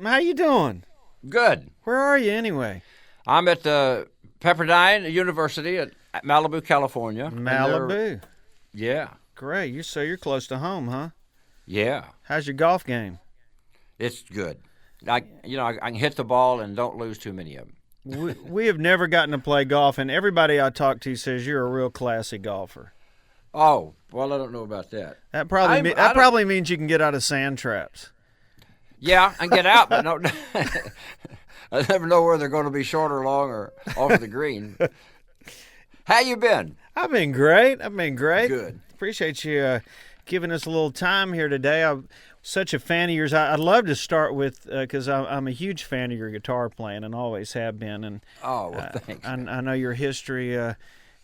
How you doing? Good. Where are you anyway? I'm at Pepperdine University at Malibu, California. Malibu. Yeah. Great. You're close to home, huh? Yeah. How's your golf game? It's good. I can hit the ball and don't lose too many of them. We have never gotten to play golf, and everybody I talk to says you're a real classy golfer. Oh, well, I don't know about that. That probably means you can get out of sand traps. Yeah, and get out, but no, I never know where they're going to be short or long or off the green. How you been? I've been great. Good. Appreciate you giving us a little time here today. I'm such a fan of yours. I'd love to start with, because I'm a huge fan of your guitar playing and always have been. And oh, well, thanks. I know your history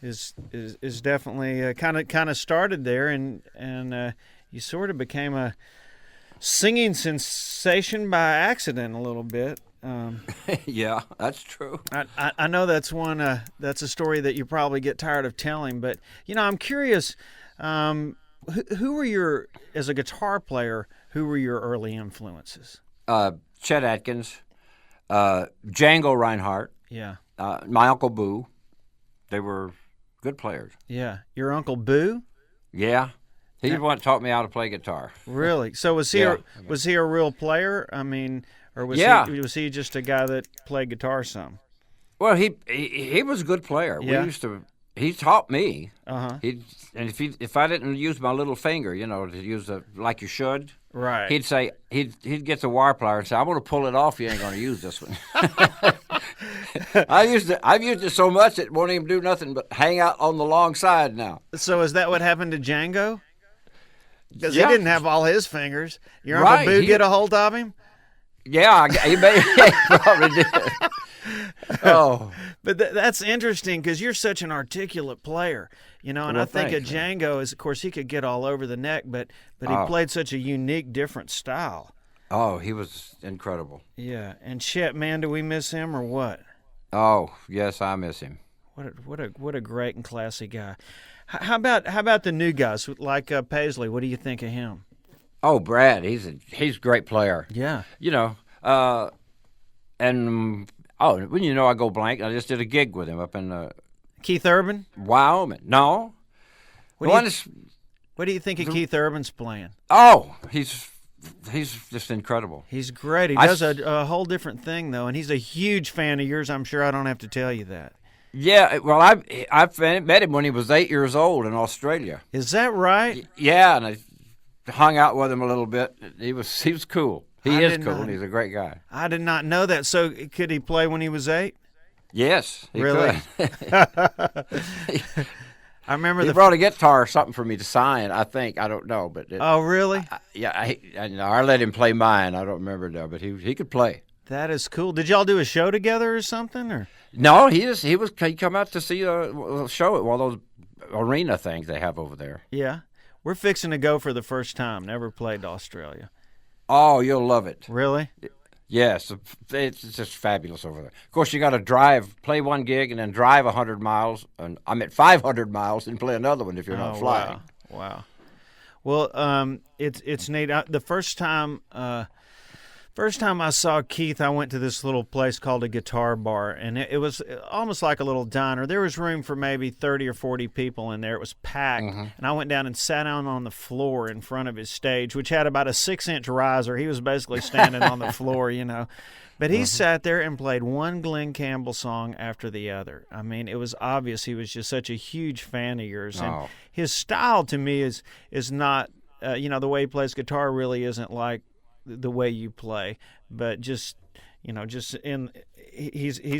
is definitely kind of started there, and you sort of became a singing sensation by accident a little bit. Yeah, that's true. I know that's that's a story that you probably get tired of telling, but I'm curious. Who were as a guitar player? Who were your early influences? Chet Atkins, Django Reinhardt. Yeah. My Uncle Boo. They were good players. Yeah. Your Uncle Boo? Yeah. He's the one that taught me how to play guitar. Really? So was he was he a real player? I mean, or was he just a guy that played guitar some? Well, he was a good player. Yeah. He taught me. Uh-huh. And if I didn't use my little finger, to use like you should, right? He'd say he'd get the wire plier and say, "I'm going to pull it off. You ain't going to use this one." I've used it so much it won't even do nothing but hang out on the long side now. So is that what happened to Django? Because Yeah. he didn't have all his fingers. Your Right, Uncle Boo get a hold of him? Yeah, he probably did. Oh, But that's interesting because you're such an articulate player, and Well, I think of thanks, Django is, of course, he could get all over the neck, but he played such a unique, different style. oh, he was incredible. Yeah, and Chet, man, do we miss him or what? Oh, yes, I miss him. What a great and classy guy. How about the new guys like Paisley? What do you think of him? Oh, Brad, he's a great player. Yeah. I go blank. I just did a gig with him up in Keith Urban? Wyoming. No. What do you think of Keith Urban's playing? Oh, he's just incredible. He's great. He does a whole different thing, though, and he's a huge fan of yours. I'm sure I don't have to tell you that. Yeah, well, I met him when he was 8 years old in Australia. Is that right? Yeah, and I hung out with him a little bit. He was cool. He is cool. He's a great guy. I did not know that. So could he play when he was 8? Yes, he Really? could. I remember He brought a guitar or something for me to sign, I think. I don't know. But Oh, really? I let him play mine. I don't remember now, but he could play. That is cool. Did y'all do a show together or something? Or No, he come out to see a show at one of those arena things they have over there. yeah, we're fixing to go for the first time. Never played Australia. Oh, you'll love it. Really? Yes, it's just fabulous over there. Of course, you got to play one gig, and then drive 100 miles, and I'm at 500 miles, and play another one if you're not flying. Wow. Well, it's neat. The first time I saw Keith, I went to this little place called a Guitar Bar, and it was almost like a little diner. There was room for maybe 30 or 40 people in there. It was packed, and I went down and sat down on the floor in front of his stage, which had about a 6-inch riser. He was basically standing on the floor, But he sat there and played one Glen Campbell song after the other. I mean, it was obvious he was just such a huge fan of yours. And his style, to me, is not, the way he plays guitar really isn't like the way you play, but he's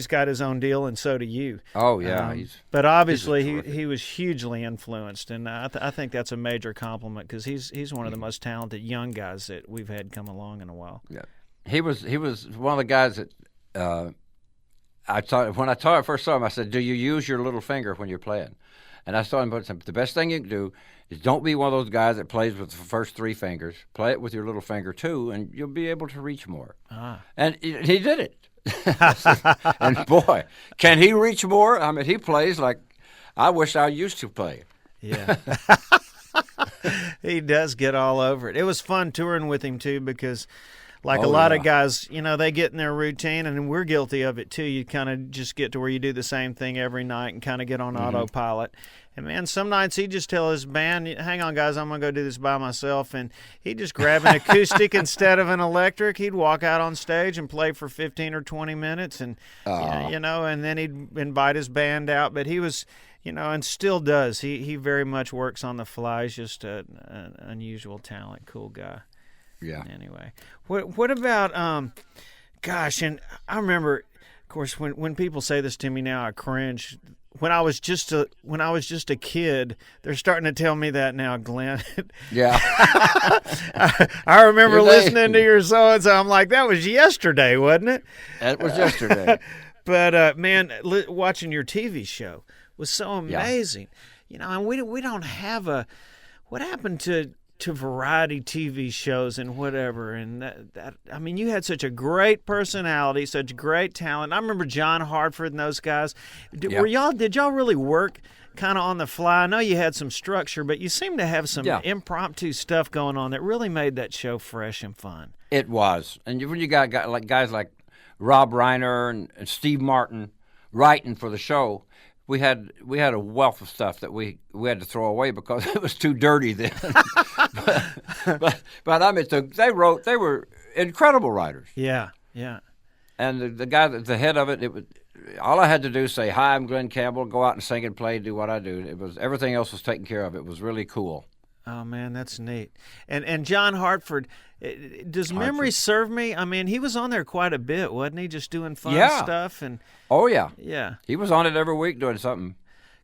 got his own deal, and so do you. Oh yeah, but obviously he was hugely influenced, and I think that's a major compliment because he's one of the most talented young guys that we've had come along in a while. Yeah, he was one of the guys that when I first saw him, I said, "Do you use your little finger when you're playing?" And I saw him put the best thing you can do is don't be one of those guys that plays with the first 3 fingers. Play it with your little finger too, and you'll be able to reach more. And he did it. And boy, can he reach more? I mean, he plays like I wish I used to play. Yeah. He does get all over it. It was fun touring with him too because Like a Oh, lot yeah. of guys, they get in their routine, and we're guilty of it too. You kind of just get to where you do the same thing every night and kind of get on autopilot. And man, some nights he'd just tell his band, "Hang on, guys, I'm gonna go do this by myself." And he'd just grab an acoustic instead of an electric. He'd walk out on stage and play for 15 or 20 minutes, and and then he'd invite his band out. But he was, and still does. He very much works on the fly. He's just an unusual talent, cool guy. Yeah. Anyway, what about gosh, and I remember, of course, when people say this to me now, I cringe. When I was just a kid, they're starting to tell me that now, Glenn. Yeah. I remember listening to your so-and-so. I'm like, that was yesterday, wasn't it? That was yesterday. But man, watching your TV show was so amazing. And we don't have what happened to variety TV shows and whatever, and that I mean, you had such a great personality, such great talent. I remember John Hartford and those guys. Did y'all really work kind of on the fly? I know you had some structure, but you seem to have some impromptu stuff going on that really made that show fresh and fun. It was, and when you got guys like Rob Reiner and Steve Martin writing for the show, we had a wealth of stuff that we had to throw away because it was too dirty then. but I mean, they were incredible writers. Yeah. And the guy that's the head of it was all I had to do is say, "Hi, I'm Glen Campbell." Go out and sing and play, do what I do. It was everything else was taken care of. It was really cool. Oh man, that's neat. And John Hartford, does memory serve me? I mean, he was on there quite a bit, wasn't he? Just doing fun stuff and. Oh yeah. Yeah. He was on it every week doing something.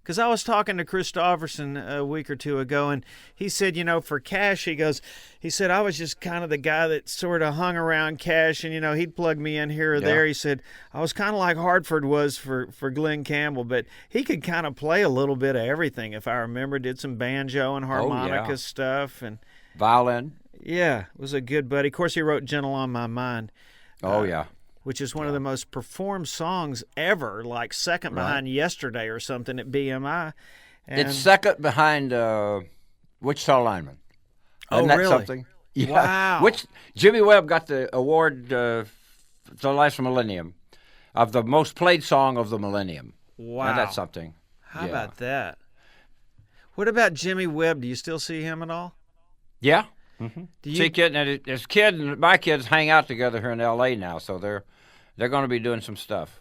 Because I was talking to Chris Stofferson a week or two ago, and he said, for Cash, he said, I was just kind of the guy that sort of hung around Cash, and, he'd plug me in here or there. He said, I was kind of like Hartford was for Glen Campbell, but he could kind of play a little bit of everything, if I remember, did some banjo and harmonica stuff. And violin. Yeah, was a good buddy. Of course, he wrote Gentle on My Mind. Oh, yeah. Which is one of the most performed songs ever, like second behind Yesterday or something at BMI. And it's second behind Wichita Lineman. Isn't that really? Something? Yeah. Wow. Which Jimmy Webb got the award for the last millennium of the most played song of the millennium. Wow. And that's something. How about that? What about Jimmy Webb? Do you still see him at all? Yeah. Mm-hmm. My kids hang out together here in L.A. now, so they're going to be doing some stuff.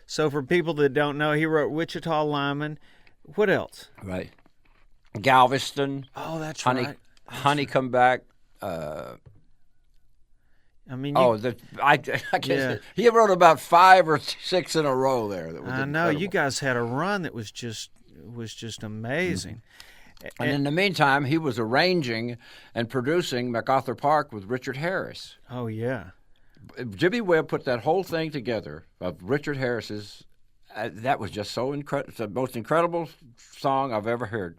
So for people that don't know, he wrote Wichita Lineman. What else? Right. Galveston. Oh, that's right. Honey Come Back. I mean, I can't. He wrote about 5 or 6 in a row there. That was I know incredible. you guys had a run that was just amazing. Mm-hmm. And in the meantime, he was arranging and producing MacArthur Park with Richard Harris. Oh yeah. Jimmy Webb put that whole thing together of Richard Harris's. That was just so incredible. It's the most incredible song I've ever heard.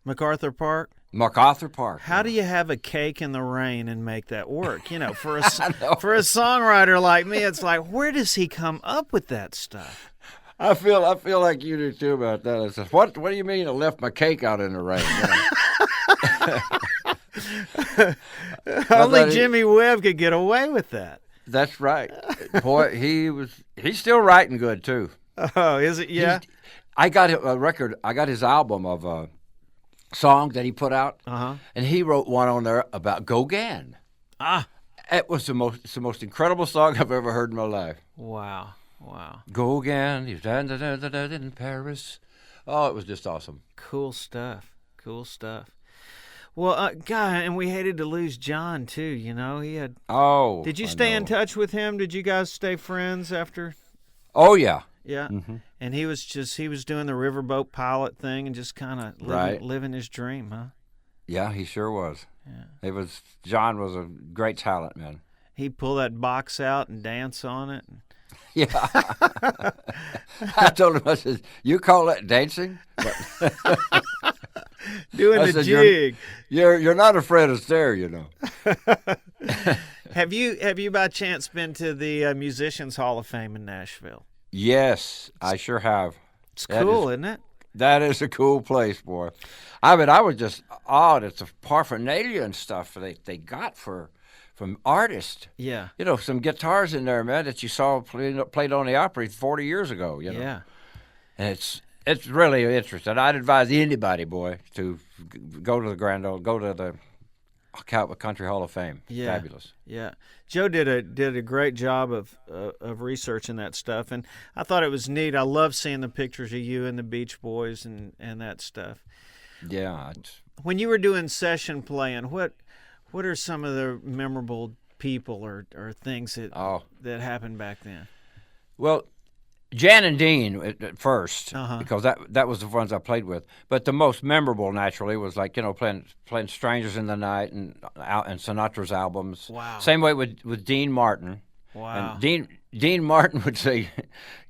MacArthur Park. MacArthur Park. How do you have a cake in the rain and make that work? For a songwriter like me, it's like, where does he come up with that stuff? I feel like you do too about that. I said, what do you mean I left my cake out in the rain? Only Jimmy Webb could get away with that. That's right. Boy, he's still writing good too. Oh, is it? Yeah. I got a record. I got his album of songs that he put out, and he wrote one on there about Gauguin. It was the most incredible song I've ever heard in my life. Wow. Gauguin, he's in Paris. Oh, it was just awesome. Cool stuff. Well, and we hated to lose John too. He had. Oh. Did you stay in touch with him? Did you guys stay friends after? Oh yeah. Yeah. Mm-hmm. And he was doing the riverboat pilot thing and just kind of living his dream, huh? Yeah, he sure was. Yeah. John was a great talent, man. He'd pull that box out and dance on it. Yeah. I told him, I said, "You call that dancing?" Doing the jig. You're not afraid it's there, Have you by chance been to the Musicians Hall of Fame in Nashville? Yes, I sure have. It's cool, isn't it? That is a cool place, boy. I mean, I was just awed at the paraphernalia and stuff they got for from artists. Yeah. You know, some guitars in there, man, that you saw played on the Opry 40 years ago. You know. Yeah. And it's really interesting. I'd advise anybody, boy, to go to the go to the Country Hall of Fame. Yeah. Fabulous. Yeah. Joe did a great job of researching that stuff, and I thought it was neat. I love seeing the pictures of you and the Beach Boys and that stuff. Yeah. When you were doing session playing, what are some of the memorable people or things that happened back then? Well, Jan and Dean at first, Uh-huh. because that was the ones I played with. But the most memorable, naturally, was like, you know, playing "Strangers in the Night" and Sinatra's albums. Wow. Same way with Dean Martin. Wow. And Dean Martin would say,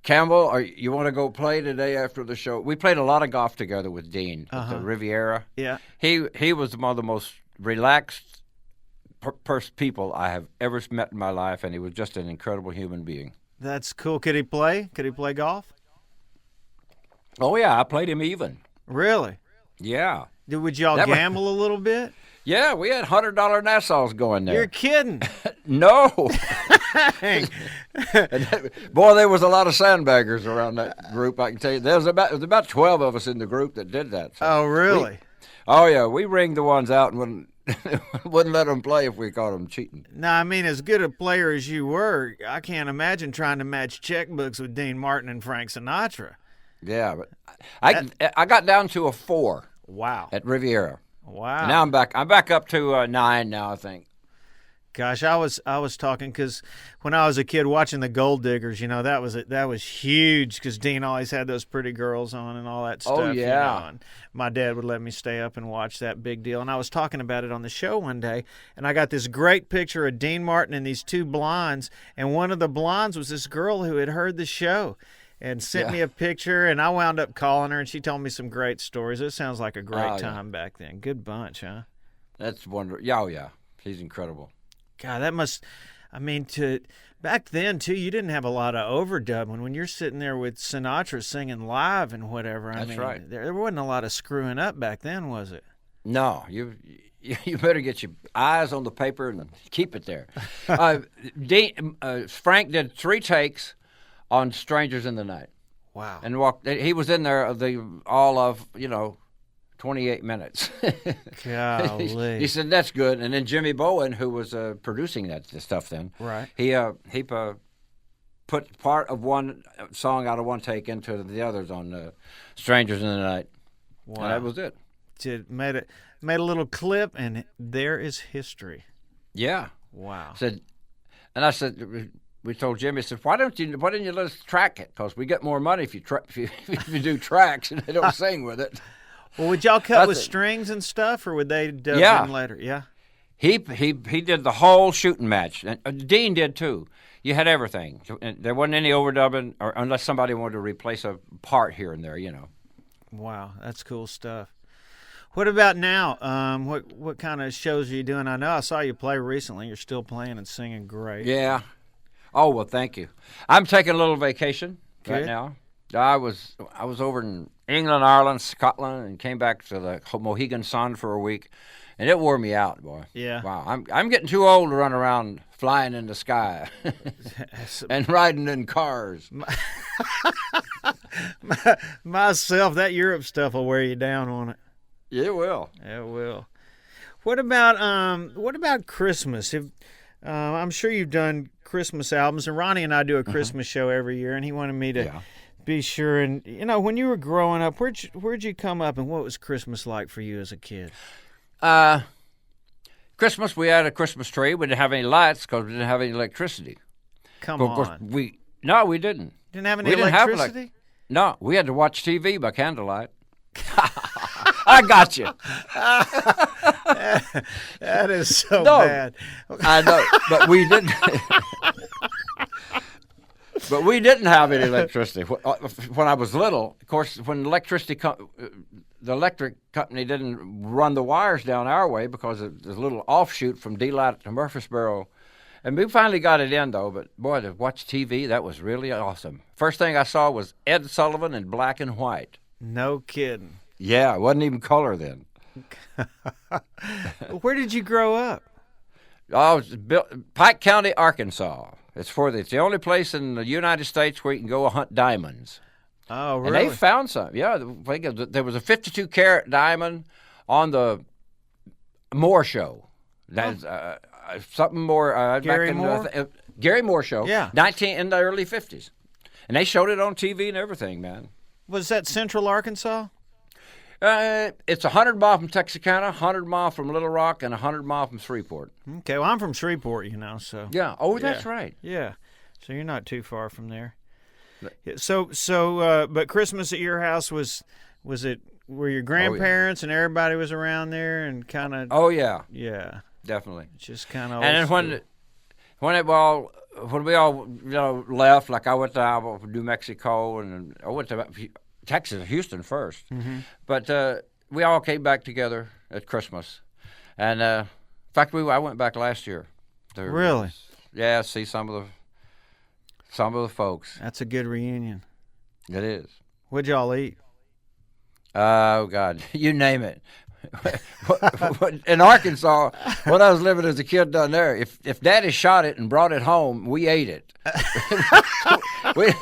"Campbell, you want to go play today after the show?" We played a lot of golf together with Dean at the Riviera. Yeah. He was one of the most relaxed people I have ever met in my life, and he was just an incredible human being. That's cool. Could he play? Could he play golf? Oh yeah, I played him even. Really? Yeah. Would y'all gamble a little bit? Yeah, we had $100 Nassaus going there. You're kidding. No. Dang. Boy, there was a lot of sandbaggers around that group, I can tell you. There was about 12 of us in the group that did that. So Oh, really? We ringed the ones out and wouldn't let them play if we caught them cheating. Now, I mean, as good a player as you were, I can't imagine trying to match checkbooks with Dean Martin and Frank Sinatra. Yeah, but I got down to a 4. Wow. At Riviera. Wow. Now I'm back up to 9 now, I think. Gosh, I was talking because when I was a kid watching the Gold Diggers, you know, that was huge because Dean always had those pretty girls on and all that stuff. Oh, yeah. You know, and my dad would let me stay up and watch that big deal. And I was talking about it on the show one day, and I got this great picture of Dean Martin and these two blondes, and one of the blondes was this girl who had heard the show and sent me a picture, and I wound up calling her, and she told me some great stories. It sounds like a great time back then. Good bunch, huh? That's wonderful. Yeah, yeah. He's incredible. God, that must, I mean, back then, too, you didn't have a lot of overdubbing. When you're sitting there with Sinatra singing live and whatever, That's right. There wasn't a lot of screwing up back then, was it? No, you better get your eyes on the paper and keep it there. Frank did 3 takes on "Strangers in the Night." Wow. And he was in there all of 28 minutes. Golly. He said, "That's good." And then Jimmy Bowen, who was producing the stuff then, right? He put part of one song out of one take into the others on "Strangers in the Night." Wow. And that was it. Made a little clip, and there is history. Yeah. Wow. I said, we told Jimmy, said, why didn't you let us track it? Because we get more money if you do tracks and they don't sing with it. Well, would y'all cut with strings and stuff, or would they dub in later? Yeah. He did the whole shooting match, and Dean did too. You had everything. There wasn't any overdubbing, or unless somebody wanted to replace a part here and there, Wow, that's cool stuff. What about now? What kind of shows are you doing? I know I saw you play recently. You're still playing and singing great. Yeah. Oh well, thank you. I'm taking a little vacation right now. I was over in England, Ireland, Scotland, and came back to the Mohegan Sun for a week, and it wore me out, boy. Yeah. Wow. I'm getting too old to run around flying in the sky and riding in cars. Myself, that Europe stuff will wear you down on it. Yeah, it will. It will. What about Christmas? I'm sure you've done Christmas albums, and Ronnie and I do a Christmas show every year, and he wanted me to be sure. And when you were growing up, where'd you come up, and what was Christmas like for you as a kid? Christmas, we had a Christmas tree. We didn't have any lights because we didn't have any electricity. Come on. Of course, we didn't. Didn't have any electricity? No, we had to watch TV by candlelight. I got you. That is so bad. I know, but we didn't. But we didn't have any electricity when I was little. Of course, when the electric company didn't run the wires down our way because there's a little offshoot from D-Light to Murfreesboro. And we finally got it in, though. But, boy, to watch TV, that was really awesome. First thing I saw was Ed Sullivan in black and white. No kidding. Yeah, it wasn't even color then. Where did you grow up? Oh, it's Pike County, Arkansas. It's the only place in the United States where you can go hunt diamonds. Oh, And really? they found some. Yeah, there was a 52-carat diamond on the Moore show. That's something more. Gary Moore? Gary Moore show. Yeah. In the early 50s. And they showed it on TV and everything, man. Was that Central Arkansas? It's 100 miles from Texarkana, 100 miles from Little Rock, and 100 miles from Shreveport. Okay, well, I'm from Shreveport, so. Yeah. Oh, that's right. Yeah, so you're not too far from there. But Christmas at your house were your grandparents and everybody was around there and kind of. Oh yeah. Yeah. Definitely. Just kind of. And then when we all left, like I went to New Mexico and I went to Texas, Houston first, but we all came back together at Christmas, and in fact I went back last year. Really? Yeah, see some of the folks. That's a good reunion. It is. What'd y'all eat? Oh God, you name it. In Arkansas, when I was living as a kid down there, if Daddy shot it and brought it home, we ate it. we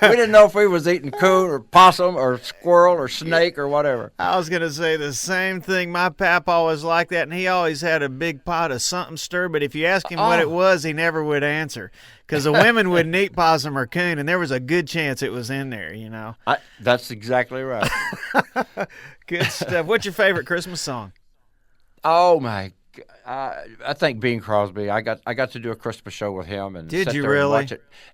didn't know if we was eating coon or possum or squirrel or snake or whatever. I was gonna say the same thing. My papa was like that, and he always had a big pot of something stir. But if you ask him what it was, he never would answer because the women wouldn't eat possum or coon, and there was a good chance it was in there. That's exactly right. Good stuff. What's your favorite Christmas song? Oh my! I think Bing Crosby. I got to do a Christmas show with him, and did sit you there really?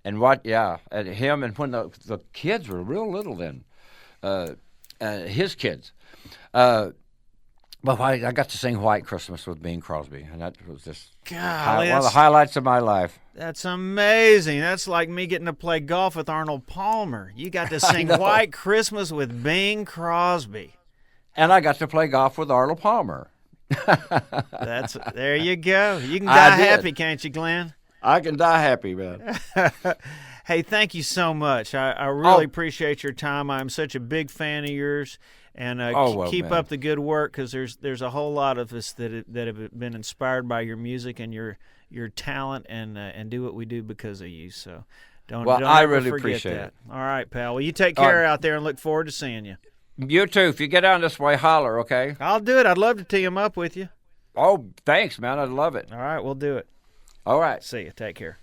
And watch it, yeah, and him, and when the kids were real little then, his kids. But I got to sing White Christmas with Bing Crosby, and that was just one of the highlights of my life. That's amazing. That's like me getting to play golf with Arnold Palmer. You got to sing White Christmas with Bing Crosby. And I got to play golf with Arnold Palmer. There you go. You can die happy, can't you, Glenn? I can die happy, man. Hey, thank you so much. I really appreciate your time. I'm such a big fan of yours, and keep up the good work because there's a whole lot of us that have been inspired by your music and your talent and do what we do because of you. So don't I ever really forget appreciate that. it. All right, pal. Well, you take care out there and look forward to seeing you. You too. If you get down this way, holler, okay? I'll do it. I'd love to tee 'em up with you. Oh, thanks, man. I'd love it. All right, we'll do it. All right. See you. Take care.